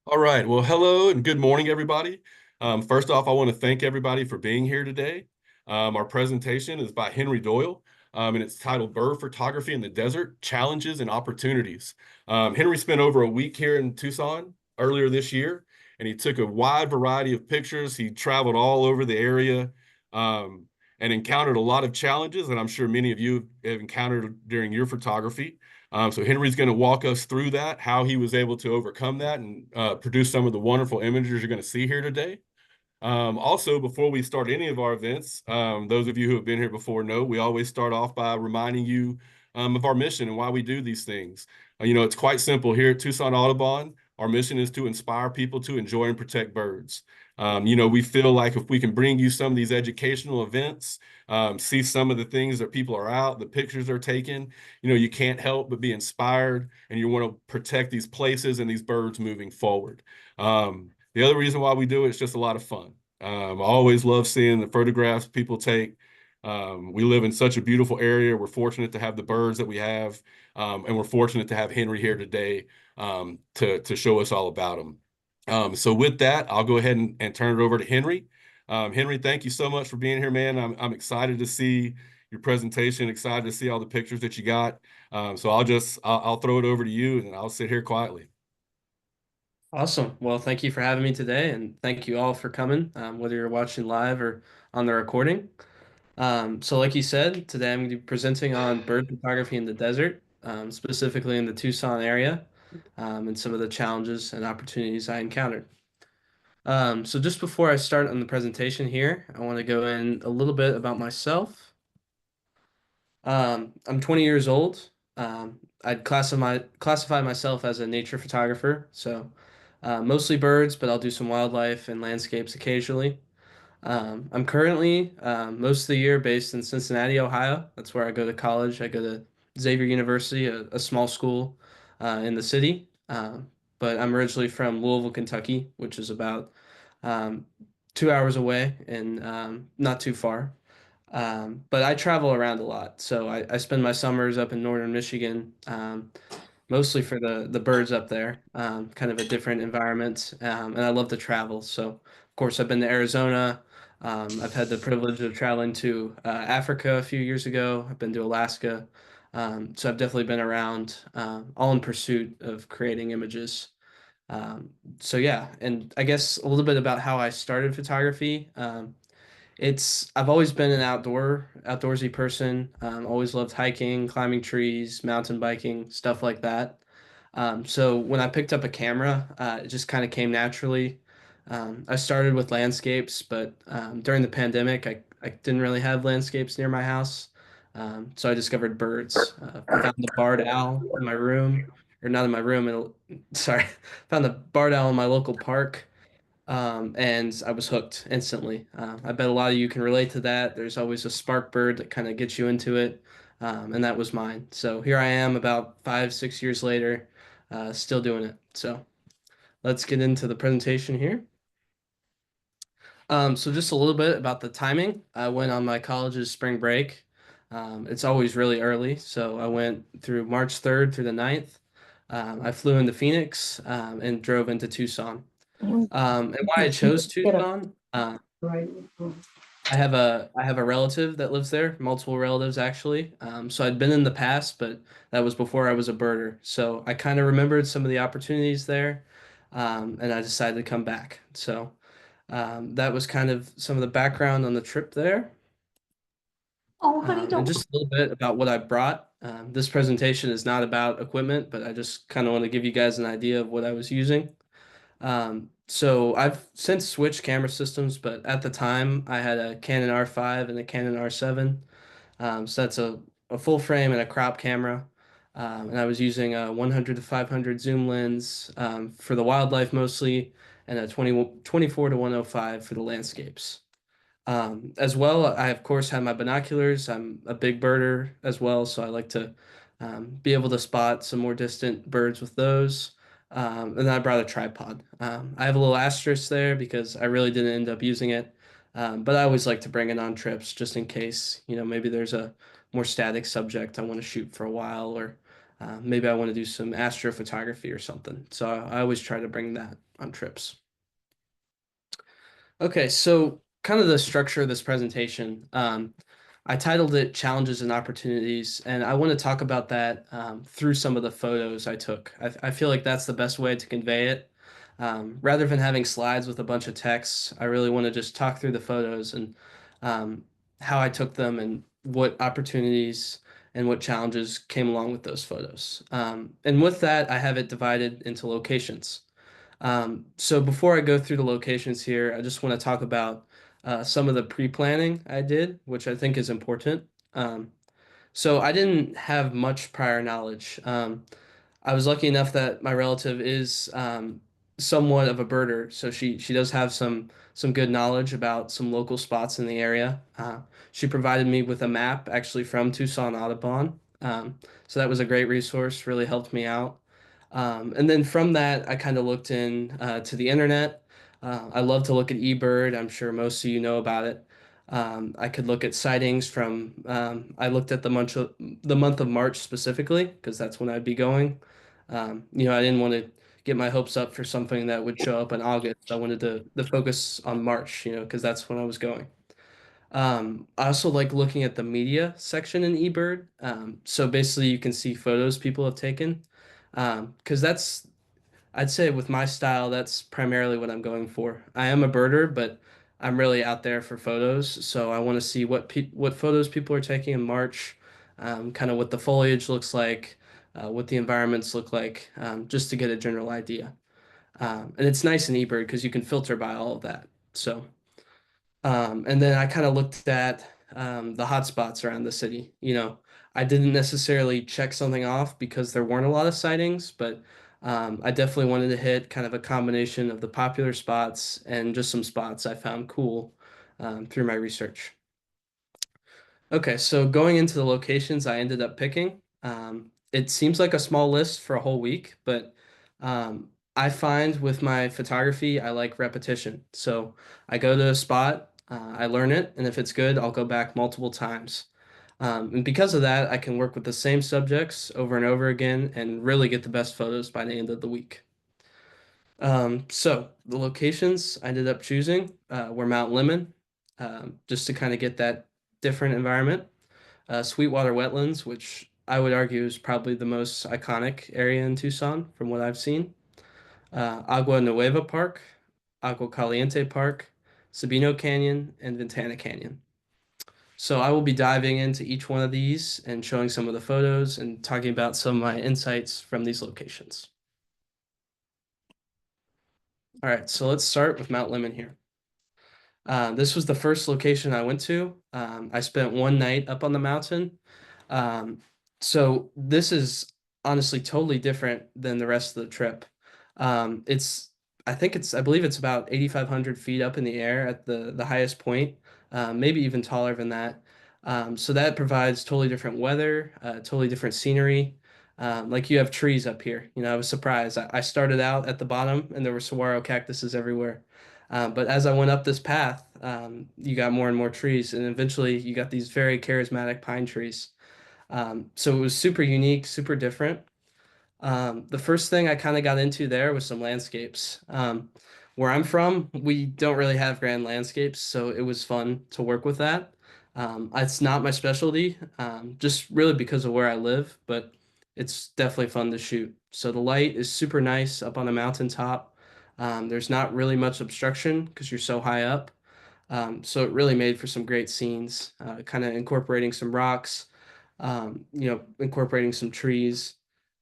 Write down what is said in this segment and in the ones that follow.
All right. Well, hello and good morning, everybody. First off, I want to thank everybody for being here today. Our presentation is by Henry Doyle, and it's titled Bird Photography in the Desert, Challenges and Opportunities. Henry spent over a week here in Tucson earlier this year, and he took a wide variety of pictures. He traveled all over the area, um, and encountered a lot of challenges that I'm sure many of you have encountered during your photography. So Henry's going to walk us through that, how he was able to overcome that and produce some of the wonderful images you're going to see here today. Also, before we start any of our events, those of you who have been here before know we always start off by reminding you of our mission and why we do these things. It's quite simple here at Tucson Audubon. Our mission is to inspire people to enjoy and protect birds. We feel like if we can bring you some of these educational events, see some of the things that people are out, the pictures they're taking, you can't help but be inspired and you want to protect these places and these birds moving forward. The other reason why we do it is just a lot of fun. I always love seeing the photographs people take. We live in such a beautiful area. We're fortunate to have the birds that we have, and we're fortunate to have Henry here today to show us all about them. So with that, I'll go ahead and turn it over to Henry. Henry, thank you so much for being here, man. I'm excited to see your presentation, excited to see all the pictures that you got. So I'll throw it over to you and I'll sit here quietly. Awesome. Well, thank you for having me today, and thank you all for coming, whether you're watching live or on the recording. So, like you said, today I'm going to be presenting on bird photography in the desert, specifically in the Tucson area, and some of the challenges and opportunities I encountered. So, just before I start on the presentation here, I want to go in a little bit about myself. I'm 20 years old. I'd classify myself as a nature photographer, so mostly birds, but I'll do some wildlife and landscapes occasionally. I'm currently most of the year based in Cincinnati, Ohio. That's where I go to college. I go to Xavier University, a small school in the city. But I'm originally from Louisville, Kentucky, which is about um, 2 hours away and not too far. But I travel around a lot. So I spend my summers up in northern Michigan, mostly for the birds up there, kind of a different environment. And I love to travel. So, of course, I've been to Arizona. I've had the privilege of traveling to Africa a few years ago. I've been to Alaska. So I've definitely been around, all in pursuit of creating images. Um, so yeah, and I guess a little bit about how I started photography. I've always been an outdoorsy person. Always loved hiking, climbing trees, mountain biking, stuff like that. So when I picked up a camera, it just kind of came naturally. I started with landscapes, but during the pandemic, I didn't really have landscapes near my house. So I discovered birds. Found the barred owl in my room, or not in my room, sorry, found the barred owl in my local park. And I was hooked instantly. I bet a lot of you can relate to that. There's always a spark bird that kind of gets you into it, and that was mine. So here I am, about 5, 6 years later, still doing it. So let's get into the presentation here. So just a little bit about the timing. I went on my college's spring break. It's always really early, so I went through March 3rd through the 9th. I flew into Phoenix, and drove into Tucson. And why I chose Tucson, I have a relative that lives there, multiple relatives actually. So I'd been in the past, but that was before I was a birder. So I kind of remembered some of the opportunities there, and I decided to come back. So that was kind of some of the background on the trip there. Oh, honey, And don't. just a little bit about what I brought. This presentation is not about equipment, but I just kind of want to give you guys an idea of what I was using. So I've since switched camera systems, but at the time I had a Canon R5 and a Canon R7. So that's a full frame and a crop camera. And I was using a 100 to 500 zoom lens for the wildlife mostly, and a 24 to 105 for the landscapes. As well, I of course have my binoculars. I'm a big birder as well, so I like to be able to spot some more distant birds with those. And then I brought a tripod. I have a little asterisk there because I really didn't end up using it. But I always like to bring it on trips just in case, maybe there's a more static subject I want to shoot for a while, or Maybe I want to do some astrophotography or something. So I always try to bring that on trips. Okay, so kind of the structure of this presentation. I titled it Challenges and Opportunities, and I want to talk about that through some of the photos I took. I feel like that's the best way to convey it. Rather than having slides with a bunch of text, I really want to just talk through the photos and um, how I took them and what opportunities and what challenges came along with those photos. And with that, I have it divided into locations. So before I go through the locations here, I just want to talk about some of the pre-planning I did, which I think is important. So I didn't have much prior knowledge. I was lucky enough that my relative is somewhat of a birder, so she does have some good knowledge about some local spots in the area. She provided me with a map actually from Tucson, Audubon. So that was a great resource, really helped me out. And then from that, I kind of looked in to the internet. I love to look at eBird. I'm sure most of you know about it. I could look at sightings from. I looked at the month of March specifically because that's when I'd be going. I didn't want to get my hopes up for something that would show up in August. I wanted to focus on March, because that's when I was going. I also like looking at the media section in eBird. So basically, you can see photos people have taken. Because I'd say with my style, that's primarily what I'm going for. I am a birder, but I'm really out there for photos. So I want to see what photos people are taking in March, kind of what the foliage looks like, what the environments look like, just to get a general idea. And it's nice in eBird because you can filter by all of that. So. And then I kind of looked at the hotspots around the city. I didn't necessarily check something off because there weren't a lot of sightings, but I definitely wanted to hit kind of a combination of the popular spots and just some spots I found cool through my research. Okay, so going into the locations I ended up picking, it seems like a small list for a whole week, but I find with my photography, I like repetition. So I go to a spot, I learn it, and if it's good, I'll go back multiple times. And because of that, I can work with the same subjects over and over again and really get the best photos by the end of the week. So the locations I ended up choosing were Mount Lemon, just to kind of get that different environment. Sweetwater Wetlands, which I would argue is probably the most iconic area in Tucson from what I've seen. Agua Nueva Park, Agua Caliente Park, Sabino Canyon, and Ventana Canyon. So I will be diving into each one of these and showing some of the photos and talking about some of my insights from these locations. All right, so let's start with Mount Lemon here. This was the first location I went to. I spent one night up on the mountain. Um, so this is honestly totally different than the rest of the trip. It's, I believe it's about 8,500 feet up in the air at the highest point, maybe even taller than that. So that provides totally different weather, totally different scenery. Like you have trees up here. I was surprised. I started out at the bottom and there were saguaro cactuses everywhere. But as I went up this path, you got more and more trees, and eventually you got these very charismatic pine trees. So it was super unique, super different. The first thing I kind of got into there was some landscapes. Where I'm from, we don't really have grand landscapes, so it was fun to work with that. It's not my specialty, just really because of where I live, but it's definitely fun to shoot. So the light is super nice up on a mountaintop. There's not really much obstruction because you're so high up. So it really made for some great scenes, kind of incorporating some rocks, incorporating some trees.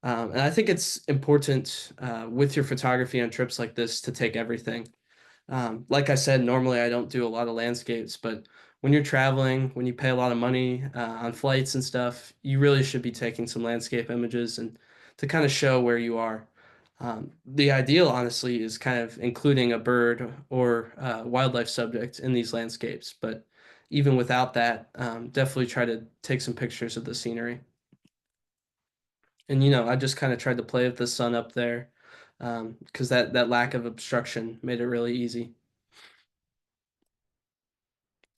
And I think it's important with your photography on trips like this to take everything. Like I said, normally I don't do a lot of landscapes, but when you're traveling, when you pay a lot of money on flights and stuff, you really should be taking some landscape images and to kind of show where you are. The ideal, honestly, is kind of including a bird or wildlife subject in these landscapes. But even without that, definitely try to take some pictures of the scenery. And I just kind of tried to play with the sun up there because that lack of obstruction made it really easy.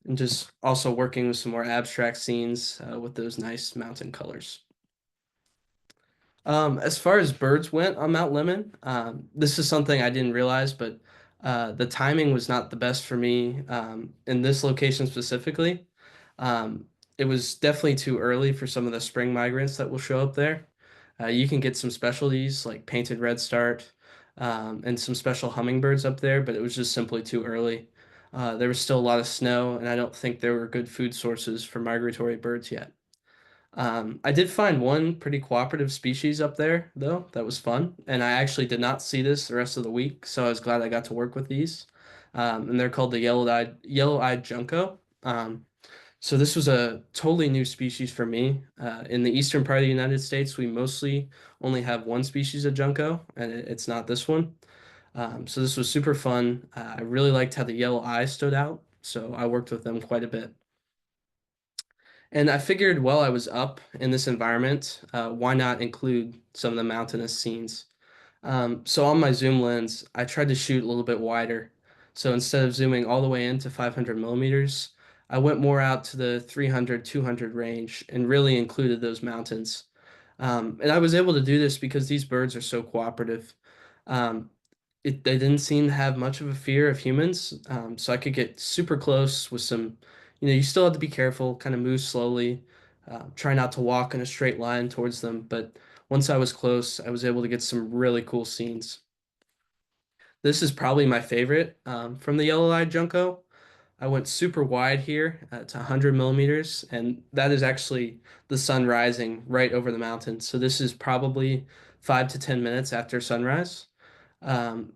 And just also working with some more abstract scenes with those nice mountain colors. As far as birds went on Mount Lemon, this is something I didn't realize, but the timing was not the best for me in this location specifically. Um, it was definitely too early for some of the spring migrants that will show up there. You can get some specialties like painted redstart and some special hummingbirds up there, but it was just simply too early. There was still a lot of snow, and I don't think there were good food sources for migratory birds yet. I did find one pretty cooperative species up there, though. That was fun. And I actually did not see this the rest of the week, so I was glad I got to work with these. And they're called the yellow-eyed junco. So this was a totally new species for me. In the eastern part of the United States, we mostly only have one species of junco, and it's not this one. So this was super fun. I really liked how the yellow eye stood out, so I worked with them quite a bit. And I figured while I was up in this environment, why not include some of the mountainous scenes? So on my zoom lens, I tried to shoot a little bit wider. So instead of zooming all the way into 500 millimeters, I went more out to the 300, 200 range and really included those mountains. And I was able to do this because these birds are so cooperative. Um, they didn't seem to have much of a fear of humans, so I could get super close with some, you still have to be careful, kind of move slowly, try not to walk in a straight line towards them. But once I was close, I was able to get some really cool scenes. This is probably my favorite from the yellow-eyed junco. I went super wide here to 100 millimeters, and that is actually the sun rising right over the mountain. So this is probably 5 to 10 minutes after sunrise. Um,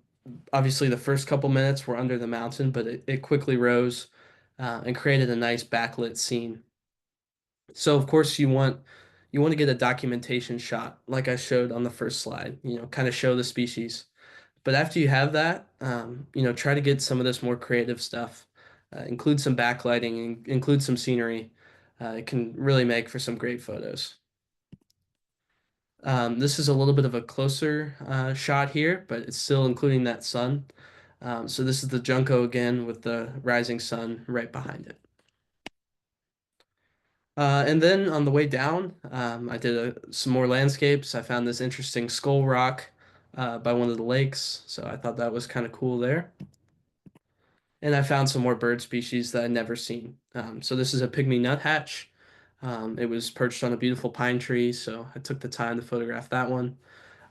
Obviously, the first couple minutes were under the mountain, but it quickly rose and created a nice backlit scene. So, of course, you want to get a documentation shot, like I showed on the first slide. Kind of show the species. But after you have that, try to get some of this more creative stuff. Include some backlighting, include some scenery. It can really make for some great photos. This is a little bit of a closer shot here, but it's still including that sun. So this is the Junco again with the rising sun right behind it. And then on the way down, I did some more landscapes. I found this interesting skull rock by one of the lakes, so I thought that was kind of cool there. And I found some more bird species that I'd never seen. So this is a pygmy nuthatch. It was perched on a beautiful pine tree, so I took the time to photograph that one.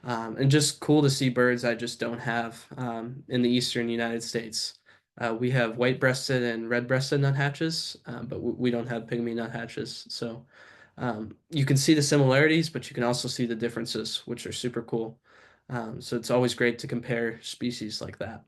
And just cool to see birds I just don't have in the eastern United States. We have white-breasted and red-breasted nuthatches, but we don't have pygmy nuthatches. So you can see the similarities, but you can also see the differences, which are super cool. So it's always great to compare species like that.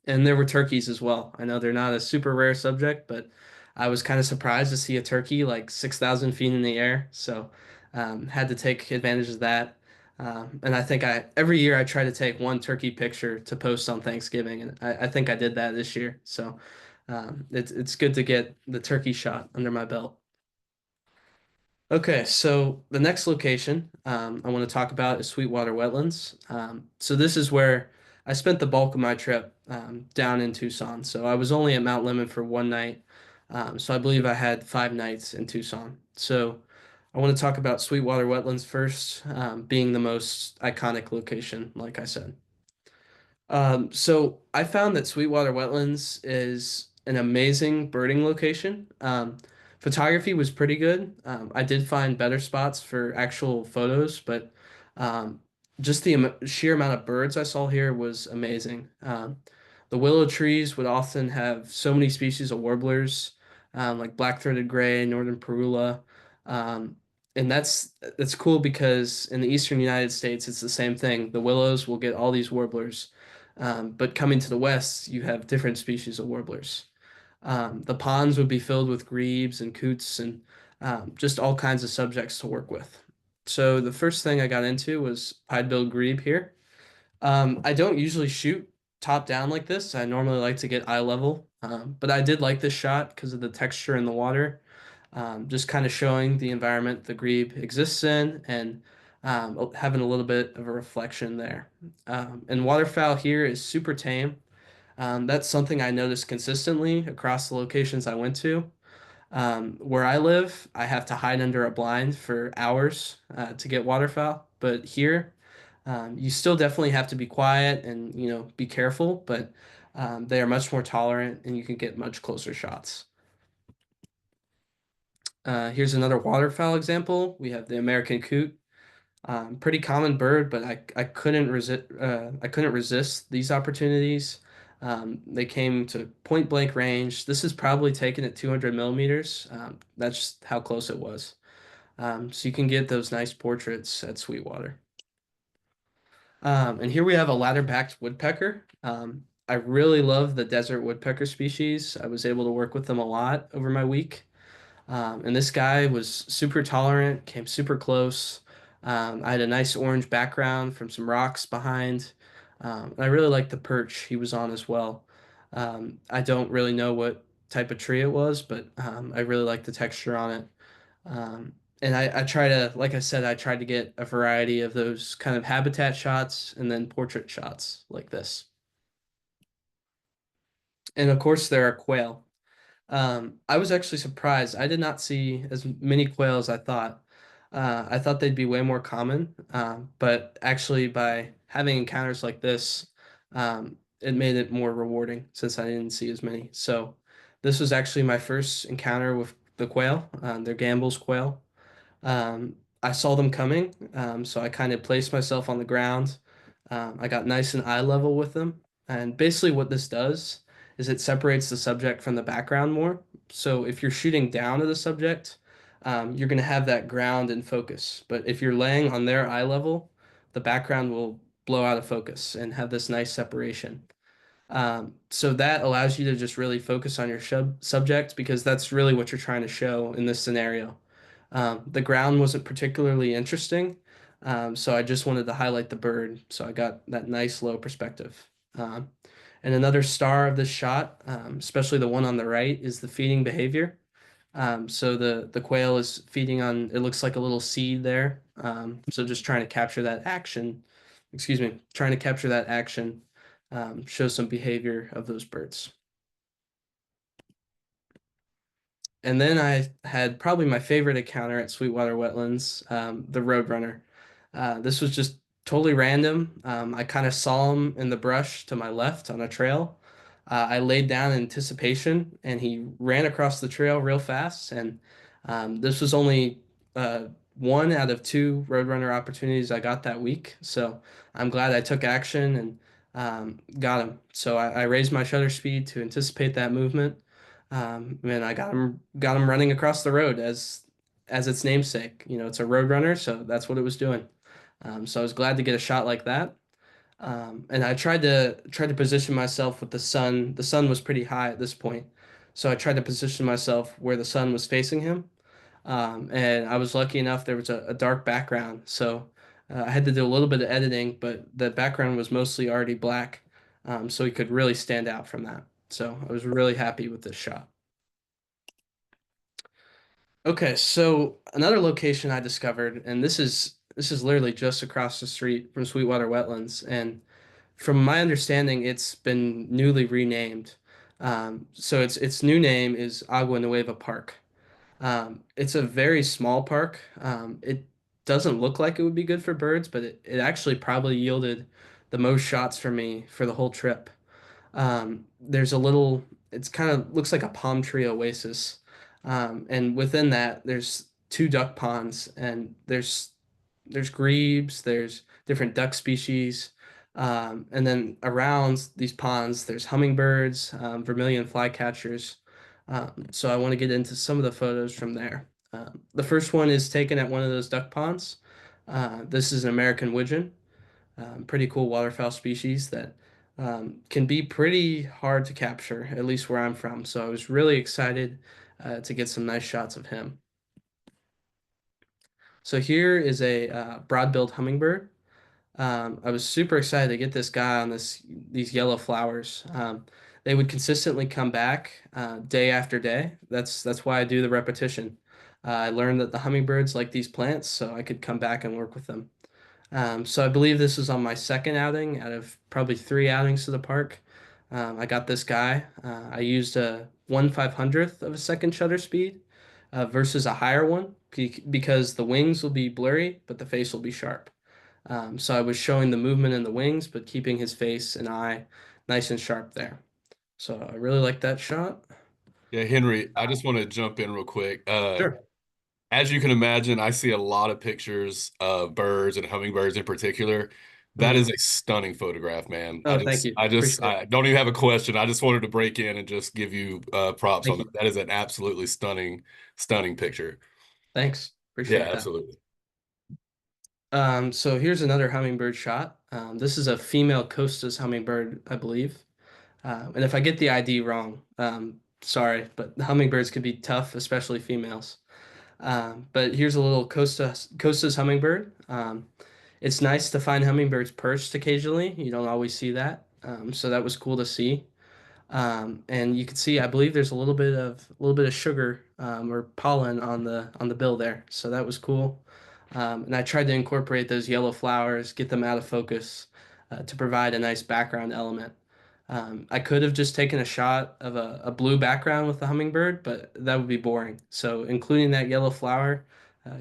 And there were turkeys as well. I know they're not a super rare subject, but I was kind of surprised to see a turkey like 6,000 feet in the air. So had to take advantage of that. And I think every year I try to take one turkey picture to post on Thanksgiving, and I think I did that this year. So it's good to get the turkey shot under my belt. Okay, so the next location I want to talk about is Sweetwater Wetlands. So this is where I spent the bulk of my trip down in Tucson. So I was only at Mount Lemmon for one night. So I believe I had 5 nights in Tucson. So I want to talk about Sweetwater Wetlands first, being the most iconic location, like I said. So I found that Sweetwater Wetlands is an amazing birding location. Photography was pretty good. I did find better spots for actual photos, but um, just the sheer amount of birds I saw here was amazing. The willow trees would often have so many species of warblers, like black-throated gray, northern parula. Um, and that's cool because in the eastern United States, it's the same thing. The willows will get all these warblers. But coming to the west, you have different species of warblers. The ponds would be filled with grebes and coots and just all kinds of subjects to work with. So the first thing I got into was pied-billed grebe here. I don't usually shoot top down like this. I normally like to get eye level, but I did like this shot because of the texture in the water, just kind of showing the environment the grebe exists in and having a little bit of a reflection there. And waterfowl here is super tame. That's something I noticed consistently across the locations I went to. Where I live, I have to hide under a blind for hours to get waterfowl. But here, you still definitely have to be quiet and be careful. But they are much more tolerant, and you can get much closer shots. Here's another waterfowl example. We have the American coot. Pretty common bird, but I couldn't resist these opportunities. They came to point blank range. This is probably taken at 200 millimeters. That's just how close it was. So you can get those nice portraits at Sweetwater. And here we have a ladder-backed woodpecker. I really love the desert woodpecker species. I was able to work with them a lot over my week. And this guy was super tolerant, came super close. I had a nice orange background from some rocks behind. And I really liked the perch he was on as well. I don't really know what type of tree it was, but I really liked the texture on it. And I try to, like I said, I tried to get a variety of those kind of habitat shots and then portrait shots like this. And of course, there are quail. I was actually surprised. I did not see as many quail as I thought. I thought they'd be way more common, but actually, by having encounters like this, it made it more rewarding since I didn't see as many. So, this was actually my first encounter with the quail. They're Gambel's quail. I saw them coming, so I kind of placed myself on the ground. I got nice and eye level with them. And basically, what this does is it separates the subject from the background more. So if you're shooting down at the subject, you're going to have that ground in focus. But if you're laying on their eye level, the background will blow out of focus and have this nice separation. So that allows you to just really focus on your subject because that's really what you're trying to show in this scenario. The ground wasn't particularly interesting, so I just wanted to highlight the bird. So I got that nice low perspective. And another star of this shot, especially the one on the right, is the feeding behavior. So the quail is feeding on, it looks like a little seed there. So just trying to capture that action, excuse me, trying to capture that action, show some behavior of those birds. And then I had probably my favorite encounter at Sweetwater Wetlands, the Roadrunner. This was just totally random. I kind of saw him in the brush to my left on a trail. I laid down in anticipation, and he ran across the trail real fast. And this was only one out of two Roadrunner opportunities I got that week. So I'm glad I took action and got him. So I raised my shutter speed to anticipate that movement. And I got him running across the road as its namesake. It's a road runner, so that's what it was doing. So I was glad to get a shot like that. And I tried to position myself with the sun. The sun was pretty high at this point, so I tried to position myself where the sun was facing him. And I was lucky enough there was a dark background, so I had to do a little bit of editing, but the background was mostly already black, so he could really stand out from that. So I was really happy with this shot. Okay, so another location I discovered, and this is literally just across the street from Sweetwater Wetlands, and from my understanding, it's been newly renamed. So its new name is Agua Nueva Park. It's a very small park. It doesn't look like it would be good for birds, but it actually probably yielded the most shots for me for the whole trip. There's a little, it's kind of looks like a palm tree oasis. And within that, there's two duck ponds, and there's grebes, there's different duck species. And then around these ponds, there's hummingbirds, vermillion flycatchers. So I want to get into some of the photos from there. The first one is taken at one of those duck ponds. This is an American widgeon, pretty cool waterfowl species that can be pretty hard to capture, at least where I'm from. So I was really excited to get some nice shots of him. So here is a broad-billed hummingbird. I was super excited to get this guy on these yellow flowers. They would consistently come back day after day. That's why I do the repetition. I learned that the hummingbirds like these plants, so I could come back and work with them. So I believe this was on my second outing out of probably three outings to the park. I got this guy. I used a 1/500th of a second shutter speed, versus a higher one because the wings will be blurry, but the face will be sharp. So I was showing the movement in the wings, but keeping his face and eye nice and sharp there. So I really like that shot. Yeah, Henry, I just want to jump in real quick. Sure. As you can imagine, I see a lot of pictures of birds and hummingbirds in particular. That Mhm. is a stunning photograph, man. Oh, thank you. Appreciate it. I don't even have a question. I just wanted to break in and just give you props on Thank that. you. That is an absolutely stunning picture. Thanks. Yeah, Appreciate that. absolutely. So here's another hummingbird shot. This is a female Costa's hummingbird, I believe. And if I get the ID wrong, sorry, but hummingbirds can be tough, especially females. But here's a little Costa's hummingbird. It's nice to find hummingbirds perched occasionally. You don't always see that. So that was cool to see. And you can see, I believe there's a little bit of sugar or pollen on the bill there. So that was cool. And I tried to incorporate those yellow flowers, get them out of focus to provide a nice background element. I could have just taken a shot of a blue background with the hummingbird, but that would be boring. So including that yellow flower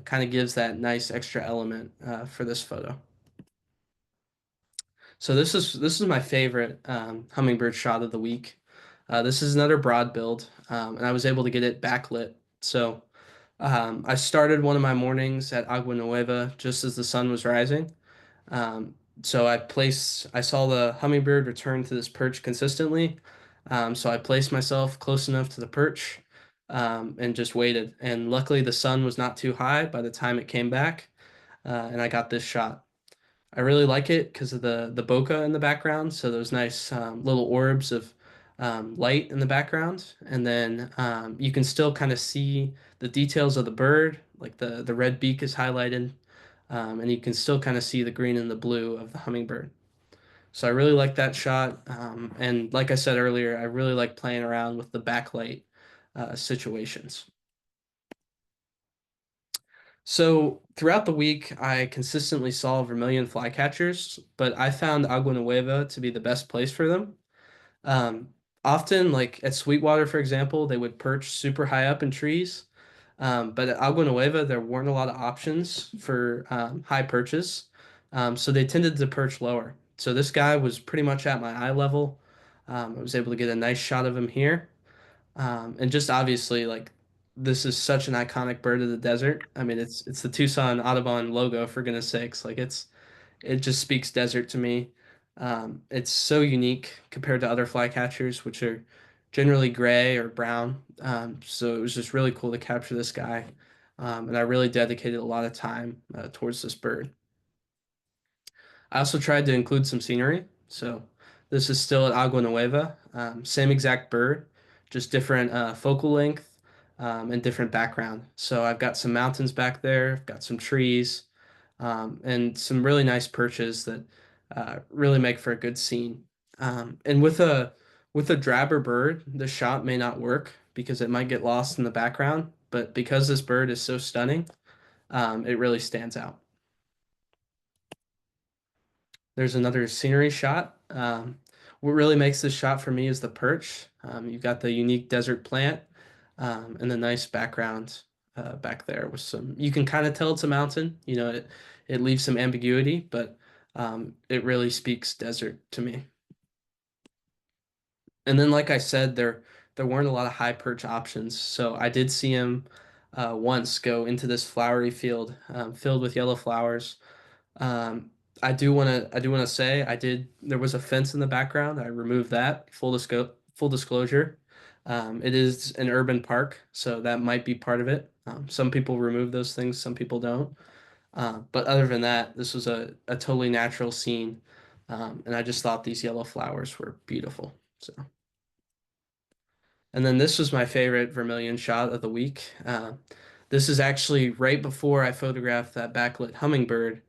kind of gives that nice extra element for this photo. So this is my favorite hummingbird shot of the week. This is another broad build, and I was able to get it backlit. So I started one of my mornings at Agua Nueva just as the sun was rising. Um, so I saw the hummingbird return to this perch consistently. So I placed myself close enough to the perch and just waited. And luckily the sun was not too high by the time it came back, and I got this shot. I really like it because of the bokeh in the background. So those nice little orbs of light in the background, and then you can still kind of see the details of the bird, like the red beak is highlighted, and you can still kind of see the green and the blue of the hummingbird. So I really like that shot, and like I said earlier, I really like playing around with the backlight situations. So throughout the week, I consistently saw vermilion flycatchers, but I found Agua Nueva to be the best place for them. Um, Often, like at Sweetwater, for example, they would perch super high up in trees. But at Agua Nueva, there weren't a lot of options for high perches. So they tended to perch lower. So this guy was pretty much at my eye level. I was able to get a nice shot of him here. And just obviously, like this is such an iconic bird of the desert. I mean, it's the Tucson Audubon logo for goodness sakes. Like it just speaks desert to me. It's so unique compared to other flycatchers, which are generally gray or brown. So it was just really cool to capture this guy. And I really dedicated a lot of time towards this bird. I also tried to include some scenery. So this is still at Agua Nueva. Same exact bird, just different focal length and different background. So I've got some mountains back there, I've got some trees, and some really nice perches that really make for a good scene. And with a drabber bird, the shot may not work because it might get lost in the background. But because this bird is so stunning, it really stands out. There's another scenery shot. What really makes this shot for me is the perch. You've got the unique desert plant and the nice background back there with some. You can kind of tell it's a mountain. It leaves some ambiguity, but it really speaks desert to me. And then, like I said, there weren't a lot of high perch options. So I did see him once go into this flowery field filled with yellow flowers. um, I do want to say there was a fence in the background. I removed that. Full disclosure. It is an urban park, so that might be part of it. Some people remove those things, some people don't. But other than that, this was a totally natural scene. And I just thought these yellow flowers were beautiful. So. And then this was my favorite vermilion shot of the week. This is actually right before I photographed that backlit hummingbird.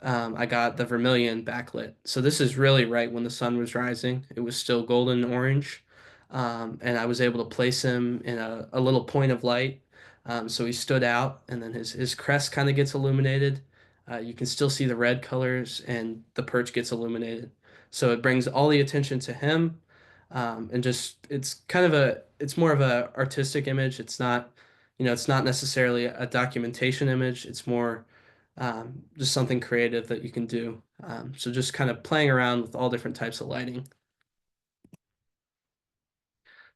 I got the vermilion backlit. So this is really right when the sun was rising. It was still golden orange. And I was able to place him in a little point of light. So he stood out, and then his crest kind of gets illuminated. You can still see the red colors, and the perch gets illuminated. So it brings all the attention to him, and just it's more of a artistic image. It's not It's not necessarily a documentation image. It's more just something creative that you can do. So just kind of playing around with all different types of lighting.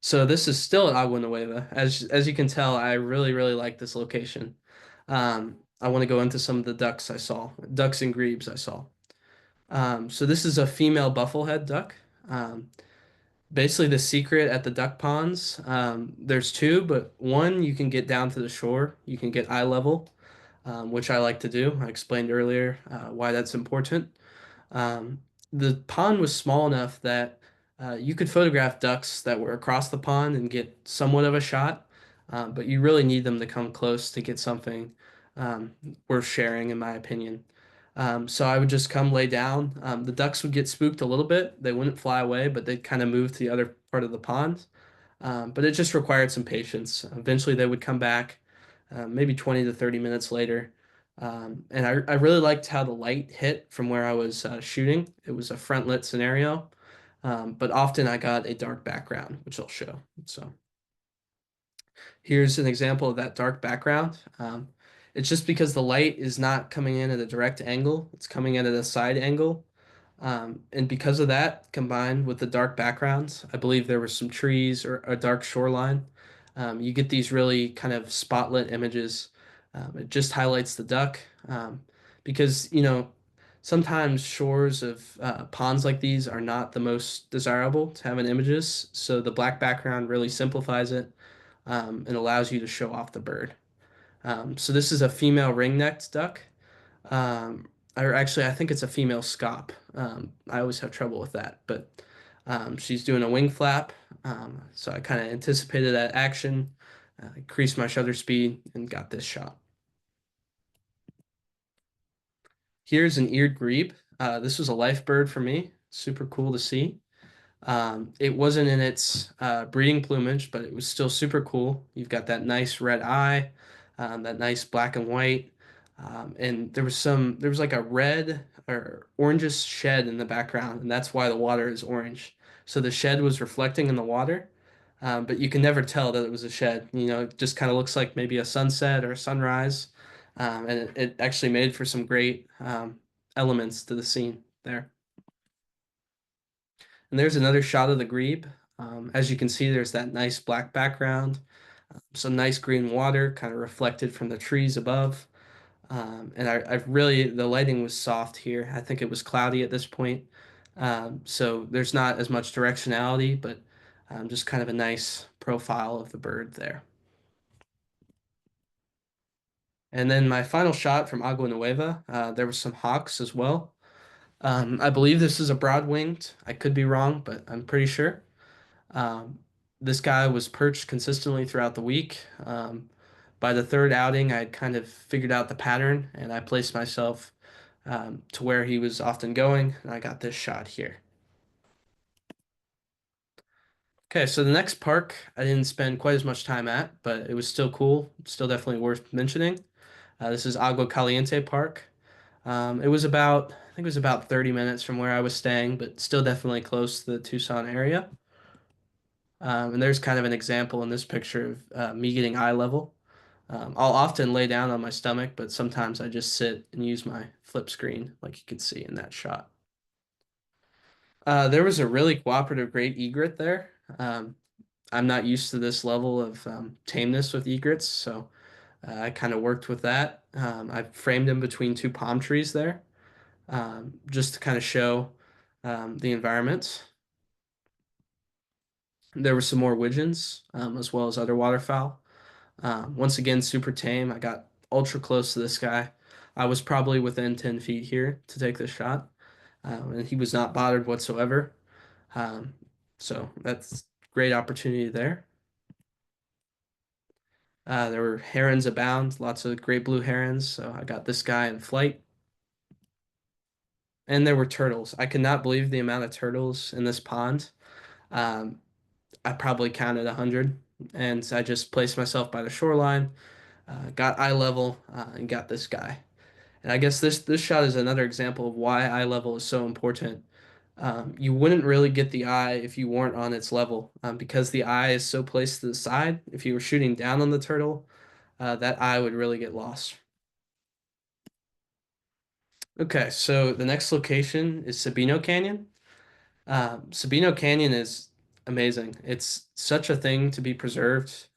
So this is still at Agua Nueva. As you can tell, I really, really like this location. I want to go into some of the ducks and grebes I saw. So this is a female bufflehead duck. Um, Basically, the secret at the duck ponds, there's two, but one you can get down to the shore. You can get eye level, which I like to do. I explained earlier why that's important. Um, the pond was small enough that you could photograph ducks that were across the pond and get somewhat of a shot, but you really need them to come close to get something um, worth sharing, in my opinion. So I would just come lay down. The ducks would get spooked a little bit. They wouldn't fly away, but they'd kind of move to the other part of the pond. But it just required some patience. Eventually, they would come back, maybe 20 to 30 minutes later. And I really liked how the light hit from where I was shooting. It was a front lit scenario, but often I got a dark background, which I'll show. So here's an example of that dark background. It's just because the light is not coming in at a direct angle, it's coming in at a side angle. And because of that, combined with the dark backgrounds, I believe there were some trees or a dark shoreline. You get these really kind of spotlit images. It just highlights the duck because, sometimes shores of ponds like these are not the most desirable to have in images. So the black background really simplifies it and allows you to show off the bird. So this is a female ring-necked duck. Um, or actually, I think it's a female scaup. I always have trouble with that, but she's doing a wing flap. So I kind of anticipated that action, increased my shutter speed, and got this shot. Here's an eared grebe. This was a life bird for me. Super cool to see. It wasn't in its breeding plumage, but it was still super cool. You've got that nice red eye, that nice black and white, and there was like a red or orangish shed in the background, and that's why the water is orange. So the shed was reflecting in the water, but you can never tell that it was a shed. It just kind of looks like maybe a sunset or a sunrise, and it actually made for some great elements to the scene there. And there's another shot of the grebe. As you can see, there's that nice black background, some nice green water kind of reflected from the trees above. And I really, the lighting was soft here. I think it was cloudy at this point. So there's not as much directionality, but just kind of a nice profile of the bird there. And then my final shot from Agua Nueva, there were some hawks as well. I believe this is a broad-winged. I could be wrong, but I'm pretty sure. Um, this guy was perched consistently throughout the week. By the third outing, I had kind of figured out the pattern and I placed myself to where he was often going, and I got this shot here. Okay, so the next park I didn't spend quite as much time at, but it was still cool, still definitely worth mentioning. This is Agua Caliente Park. I think it was about 30 minutes from where I was staying, but still definitely close to the Tucson area. And there's kind of an example in this picture of me getting eye level. I'll often lay down on my stomach, but sometimes I just sit and use my flip screen, like you can see in that shot. There was a really cooperative great egret there. I'm not used to this level of tameness with egrets, so I kind of worked with that. I framed him between two palm trees there, just to kind of show the environment. There were some more widgeons, as well as other waterfowl. Once again, super tame. I got ultra close to this guy. I was probably within 10 feet here to take this shot, and he was not bothered whatsoever. Um, so that's great opportunity there. There were herons abound, lots of great blue herons. So I got this guy in flight. And there were turtles. I could not believe the amount of turtles in this pond. Um, I probably counted 100, and I just placed myself by the shoreline, got eye level, and got this guy. And I guess this shot is another example of why eye level is so important. You wouldn't really get the eye if you weren't on its level, because the eye is so placed to the side. If you were shooting down on the turtle, that eye would really get lost. Okay, so the next location is Sabino Canyon. Sabino Canyon is amazing. It's such a thing to be preserved.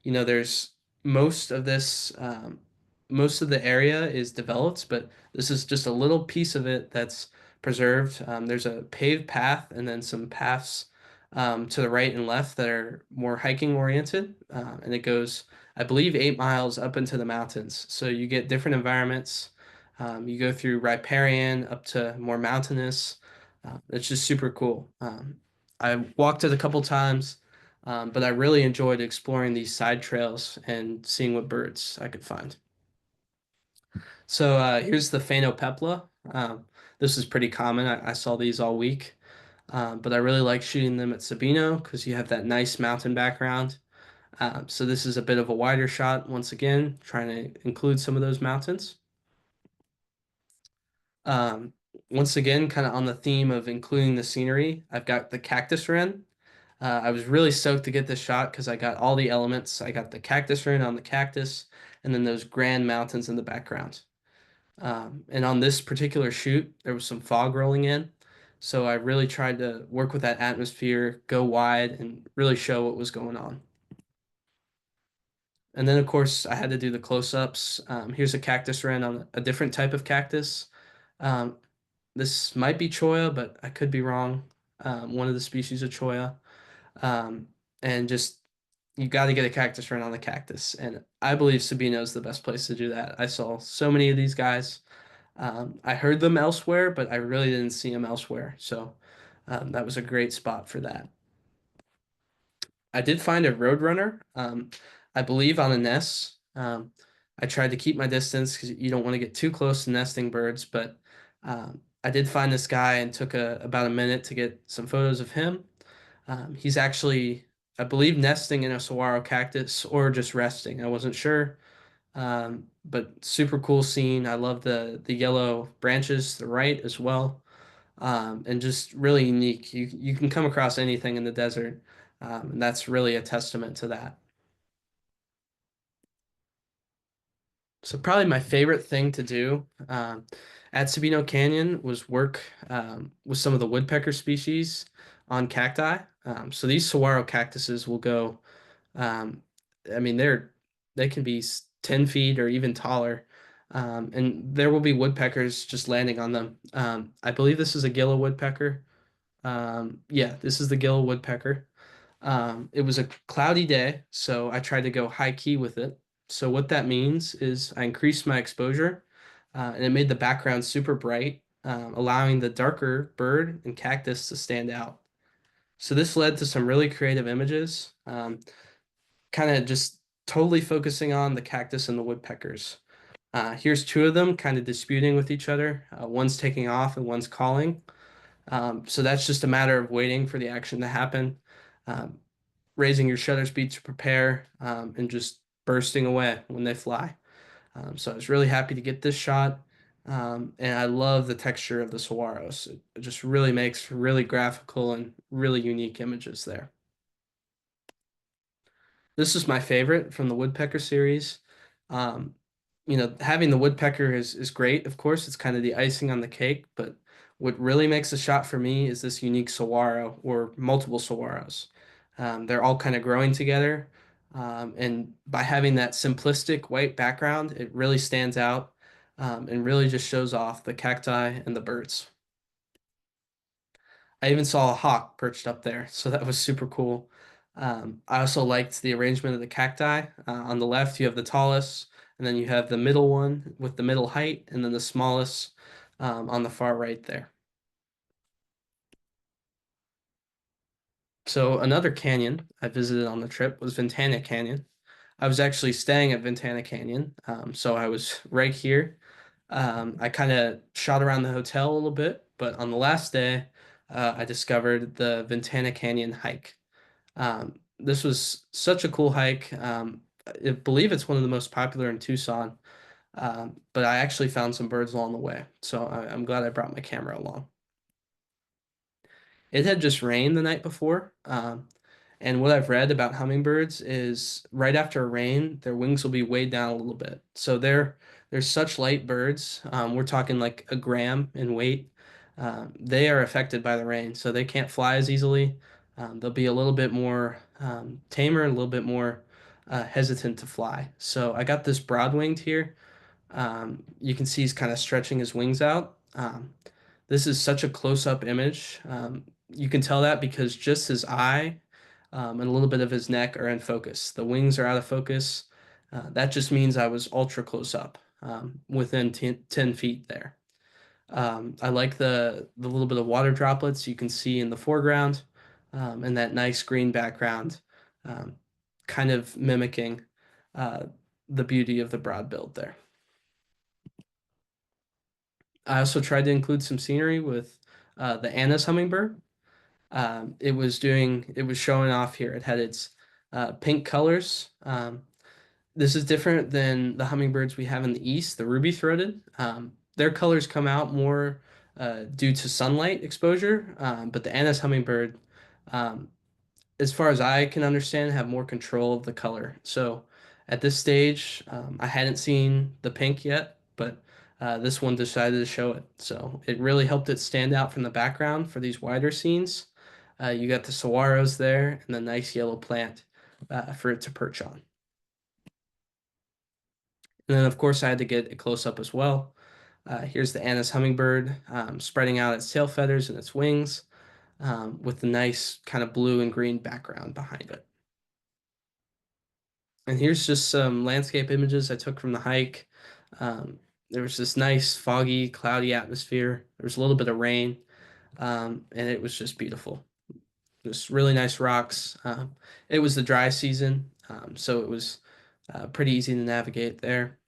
There's most of this, most of the area is developed, but this is just a little piece of it that's preserved. There's a paved path and then some paths to the right and left that are more hiking oriented. And it goes, I believe, 8 miles up into the mountains. So you get different environments. You go through riparian up to more mountainous. It's just super cool. I walked it a couple times, but I really enjoyed exploring these side trails and seeing what birds I could find. So here's the phainopepla. This is pretty common. I saw these all week, but I really like shooting them at Sabino because you have that nice mountain background. So this is a bit of a wider shot once again, trying to include some of those mountains. Um, Once again, kind of on the theme of including the scenery, I've got the cactus wren. I was really stoked to get this shot because I got all the elements. I got the cactus wren on the cactus, and then those grand mountains in the background. And on this particular shoot, there was some fog rolling in, so I really tried to work with that atmosphere, go wide, and really show what was going on. And then, of course, I had to do the close-ups. Here's a cactus wren on a different type of cactus. Um, This might be cholla, but I could be wrong. One of the species of cholla. Um, and just you got to get a cactus right on the cactus. And I believe Sabino is the best place to do that. I saw so many of these guys. I heard them elsewhere, but I really didn't see them elsewhere. So that was a great spot for that. I did find a roadrunner, I believe on a nest. I tried to keep my distance because you don't want to get too close to nesting birds, but I did find this guy and took about a minute to get some photos of him. He's actually, I believe, nesting in a saguaro cactus or just resting. I wasn't sure, but super cool scene. I love the yellow branches to the right as well, and just really unique. You can come across anything in the desert, and that's really a testament to that. So probably my favorite thing to do at Sabino Canyon was work with some of the woodpecker species on cacti. So these saguaro cactuses will go, um, I mean, they can be 10 feet or even taller. And there will be woodpeckers just landing on them. I believe this is a Gila woodpecker. Yeah, this is the Gila woodpecker. It was a cloudy day, so I tried to go high key with it. So what that means is I increased my exposure, and it made the background super bright, allowing the darker bird and cactus to stand out. So this led to some really creative images, kind of just totally focusing on the cactus and the woodpeckers. Here's two of them kind of disputing with each other. One's taking off and one's calling. So that's just a matter of waiting for the action to happen. Um, Raising your shutter speed to prepare, and just bursting away when they fly. So I was really happy to get this shot. And I love the texture of the saguaros. It just really makes really graphical and really unique images there. This is my favorite from the woodpecker series. Um, Having the woodpecker is great, of course. It's kind of the icing on the cake, but what really makes a shot for me is this unique saguaro or multiple saguaros. They're all kind of growing together. And by having that simplistic white background, it really stands out, and really just shows off the cacti and the birds. I even saw a hawk perched up there, so that was super cool. I also liked the arrangement of the cacti. On the left, you have the tallest, and then you have the middle one with the middle height, and then the smallest on the far right there. So another canyon I visited on the trip was Ventana Canyon. I was actually staying at Ventana Canyon, so I was right here. I kind of shot around the hotel a little bit, but on the last day, I discovered the Ventana Canyon hike. This was such a cool hike. I believe it's one of the most popular in Tucson, but I actually found some birds along the way, so I'm glad I brought my camera along. It had just rained the night before, And what I've read about hummingbirds is right after a rain, their wings will be weighed down a little bit. So they're such light birds. We're talking like a gram in weight. They are affected by the rain, so they can't fly as easily. They'll be a little bit more tamer, a little bit more hesitant to fly. So I got this broad-winged here. You can see he's kind of stretching his wings out. This is such a close-up image. You can tell that because just his eye and a little bit of his neck are in focus. The wings are out of focus. That just means I was ultra close up, within 10 feet there. I like the little bit of water droplets you can see in the foreground, and that nice green background, um, kind of mimicking uh, the beauty of the broad build there. I also tried to include some scenery with the Anna's hummingbird. It was showing off here. It had its pink colors. This is different than the hummingbirds we have in the east, the ruby-throated. Their colors come out more due to sunlight exposure, but the Anna's hummingbird, um, as far as I can understand, have more control of the color. So at this stage, I hadn't seen the pink yet, but this one decided to show it. So it really helped it stand out from the background for these wider scenes. You got the saguaros there and the nice yellow plant for it to perch on. And then, of course, I had to get a close up as well. Here's the Anna's hummingbird spreading out its tail feathers and its wings with the nice kind of blue and green background behind it. And here's just some landscape images I took from the hike. Um, there was this nice foggy, cloudy atmosphere. There was a little bit of rain, and it was just beautiful. Just really nice rocks. It was the dry season, so it was pretty easy to navigate there.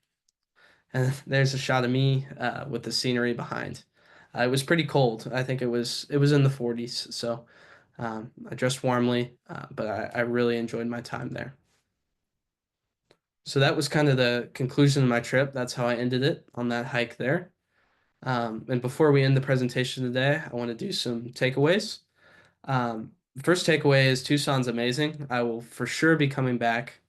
And there's a shot of me with the scenery behind. It was pretty cold. I think it was in the 40s, so I dressed warmly, but I really enjoyed my time there. So that was kind of the conclusion of my trip. That's how I ended it on that hike there. And before we end the presentation today, I want to do some takeaways. First takeaway is Tucson's amazing. I will for sure be coming back.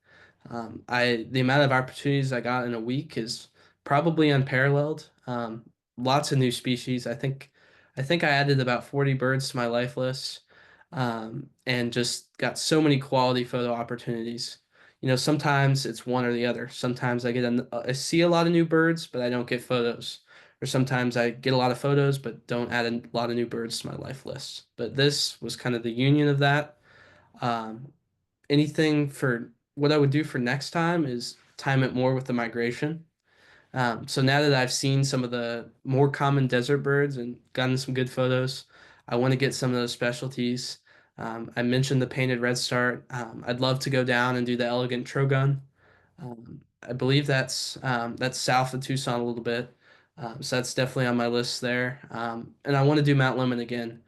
The amount of opportunities I got in a week is probably unparalleled. Lots of new species. I think I added about 40 birds to my life list, and just got so many quality photo opportunities. Sometimes it's one or the other. Sometimes I see a lot of new birds, but I don't get photos. Or sometimes I get a lot of photos, but don't add a lot of new birds to my life list. But this was kind of the union of that. Um, Anything for what I would do for next time is time it more with the migration. So now that I've seen some of the more common desert birds and gotten some good photos, I want to get some of those specialties. I mentioned the painted redstart. I'd love to go down and do the elegant trogon. I believe that's south of Tucson a little bit. So that's definitely on my list there. And I want to do Mount Lemmon again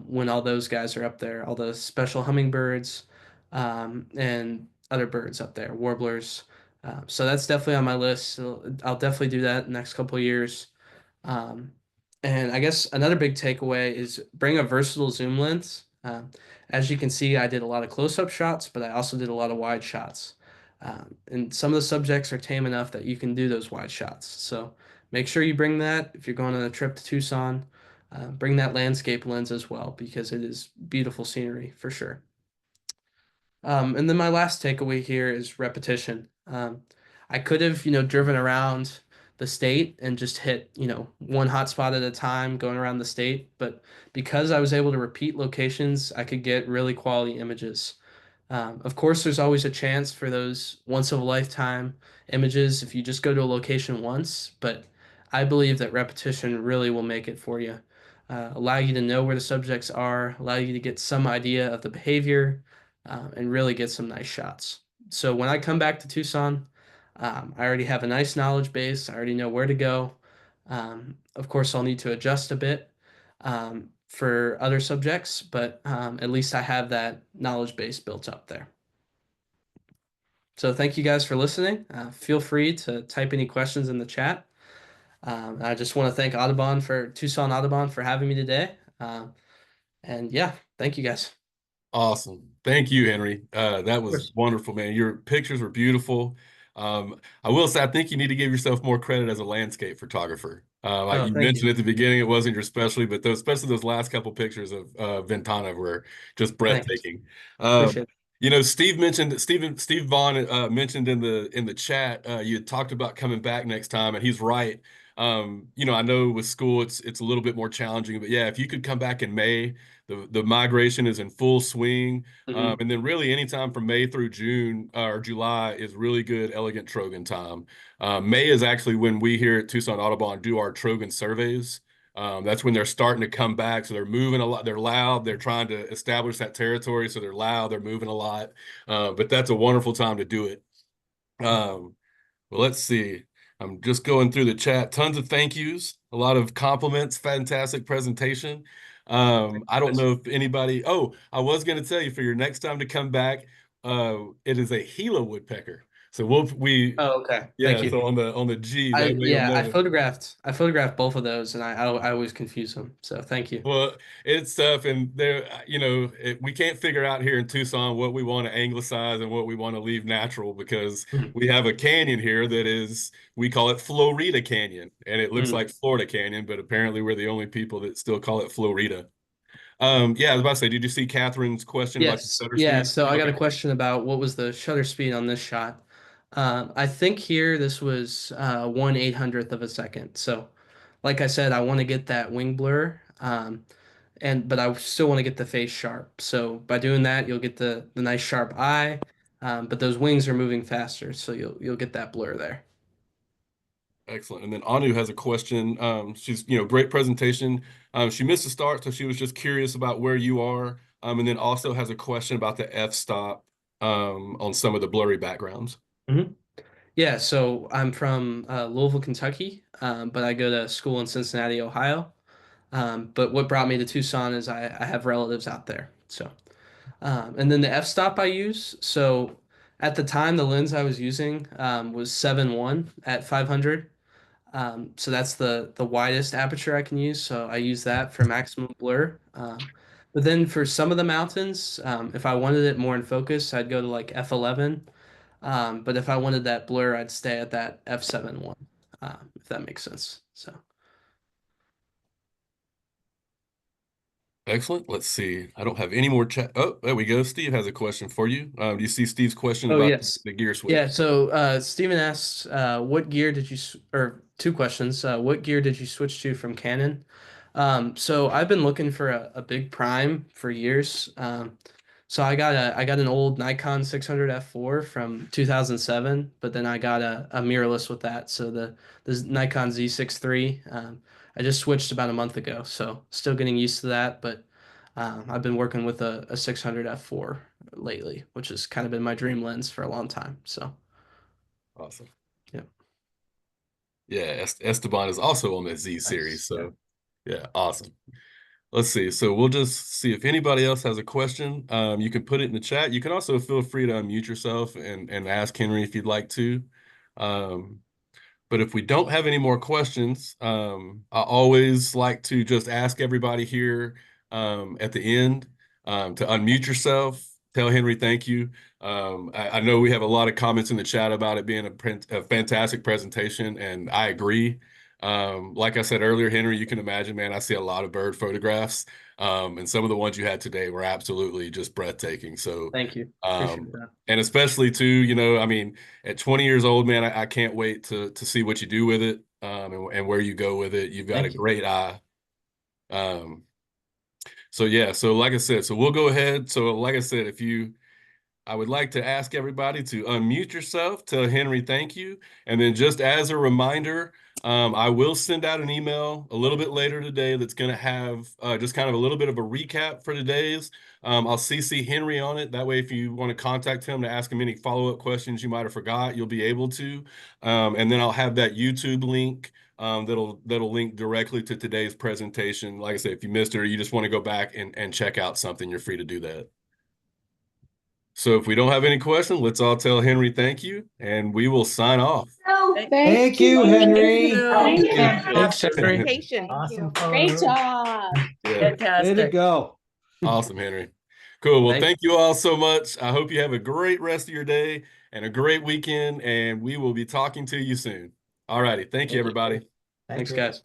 when all those guys are up there, all the special hummingbirds and other birds up there, warblers. So that's definitely on my list. So I'll definitely do that in the next couple of years. Um, and I guess another big takeaway is bring a versatile zoom lens. As you can see, I did a lot of close-up shots, but I also did a lot of wide shots. And some of the subjects are tame enough that you can do those wide shots. So make sure you bring that if you're going on a trip to Tucson. Bring that landscape lens as well because it is beautiful scenery for sure. And then my last takeaway here is repetition. I could have, driven around the state and just hit, one hotspot at a time going around the state. But because I was able to repeat locations, I could get really quality images. Of course, there's always a chance for those once of a lifetime images if you just go to a location once, but I believe that repetition really will make it for you. Allow you to know where the subjects are, allow you to get some idea of the behavior, and really get some nice shots. So when I come back to Tucson, I already have a nice knowledge base. I already know where to go. Of course, I'll need to adjust a bit for other subjects, but at least I have that knowledge base built up there. So thank you guys for listening. Feel free to type any questions in the chat. I just want to thank Tucson Audubon for having me today. And yeah, thank you guys. Awesome. Thank you, Henry. That Of was course. wonderful, man. Your pictures were beautiful. I will say, I think you need to give yourself more credit as a landscape photographer. Like Oh, you thank you. mentioned at the beginning, it wasn't your specialty, but those, especially those last couple pictures of Ventana were just Thanks. breathtaking. Um, Appreciate it. Steve Vaughn mentioned in the chat, you had talked about coming back next time, and he's right. I know with school it's a little bit more challenging, but yeah, if you could come back in May, the migration is in full swing. Mhm. And then really anytime from May through June or July is really good elegant Trogon time. May is actually when we here at Tucson Audubon do our Trogon surveys. That's when they're starting to come back. So they're moving a lot. They're loud. They're trying to establish that territory. So they're loud. They're moving a lot. But that's a wonderful time to do it. Well, let's see. I'm just going through the chat. Tons of thank yous, a lot of compliments, fantastic presentation. I don't know if anybody, oh, I was going to tell you for your next time to come back, it is a Gila woodpecker. So Oh, okay. Thank yeah, you. so on the G, that way you'll I know. photographed both of those, and I always confuse them. So thank you. Well, it's tough, and we can't figure out here in Tucson what we want to anglicize and what we want to leave natural because Mhm. we have a canyon here that we call it Florida Canyon, and it looks Mhm. like Florida Canyon, but apparently we're the only people that still call it Florida. Yeah, I was about to say, did you see Catherine's question about the Yes. shutter Yeah. speed? So I got Okay. a question about what was the shutter speed on this shot. I think here this was 1/800th of a second. So, like I said, I want to get that wing blur, but I still want to get the face sharp. So by doing that, you'll get the nice sharp eye, but those wings are moving faster, so you'll get that blur there. Excellent. And then Anu has a question. She's, great presentation. She missed the start, so she was just curious about where you are. And then also has a question about the f-stop on some of the blurry backgrounds. Mhm. Yeah, so I'm from Louisville, Kentucky, but I go to school in Cincinnati, Ohio. But what brought me to Tucson is I have relatives out there. So, and then the f-stop I use. So at the time, the lens I was using was 7.1 at 500. So that's the widest aperture I can use. So I use that for maximum blur. But then for some of the mountains, if I wanted it more in focus, I'd go to like f11. But if I wanted that blur, I'd stay at that f7.1, if that makes sense. So. Excellent. Let's see. I don't have any more chat. Oh, there we go. Steve has a question for you. Do you see Steve's question Oh, about yes. the gear Yeah, switch? so Steven asks, what gear did or two questions. What gear did you switch to from Canon? So I've been looking for a big prime for years. So I got an old Nikon 600 f4 from 2007, but then I got a mirrorless with that. So the Nikon Z6 III. I just switched about a month ago, so still getting used to that, but I've been working with a 600 f4 lately, which has kind of been my dream lens for a long time. So, Awesome. yeah, Yeah, Esteban is also on the Z series. nice. Yeah. So, yeah, awesome. Let's see. So we'll just see if anybody else has a question. You can put it in the chat. You can also feel free to unmute yourself and ask Henry if you'd like to. Um, But if we don't have any more questions, I always like to just ask everybody here at the end to unmute yourself, tell Henry thank you. I know we have a lot of comments in the chat about it being a fantastic presentation, and I agree. Like I said earlier, Henry, you can imagine, man, I see a lot of bird photographs, and some of the ones you had today were absolutely just breathtaking. So, Thank you. Appreciate um, that. and especially too, I mean, at 20 years old, man, I can't wait to see what you do with it, and where you go with it. You've got a Thank you. great eye. Um, so yeah, so like I said, so we'll go ahead. So like I said, I would like to ask everybody to unmute yourself, tell Henry thank you, and then just as a reminder, I will send out an email a little bit later today that's going to have just kind of a little bit of a recap for today's. I'll CC Henry on it. That way, if you want to contact him to ask him any follow-up questions you might have forgot, you'll be able to. And then I'll have that YouTube link that'll link directly to today's presentation. Like I said, if you missed it or you just want to go back and check out something, you're free to do that. So if we don't have any questions, let's all tell Henry thank you, and we will sign off. Oh, Thank you, Henry. Thank you. Thanks, Henry. Presentation. Awesome Great photo. job. Yeah, Way to Fantastic. go. awesome, Henry. Cool. Well, Thank thank you all so much. I hope you have a great rest of your day and a great weekend, and we will be talking to you soon. All righty. Thank you, Thank you. everybody. Thank Thanks, you. guys.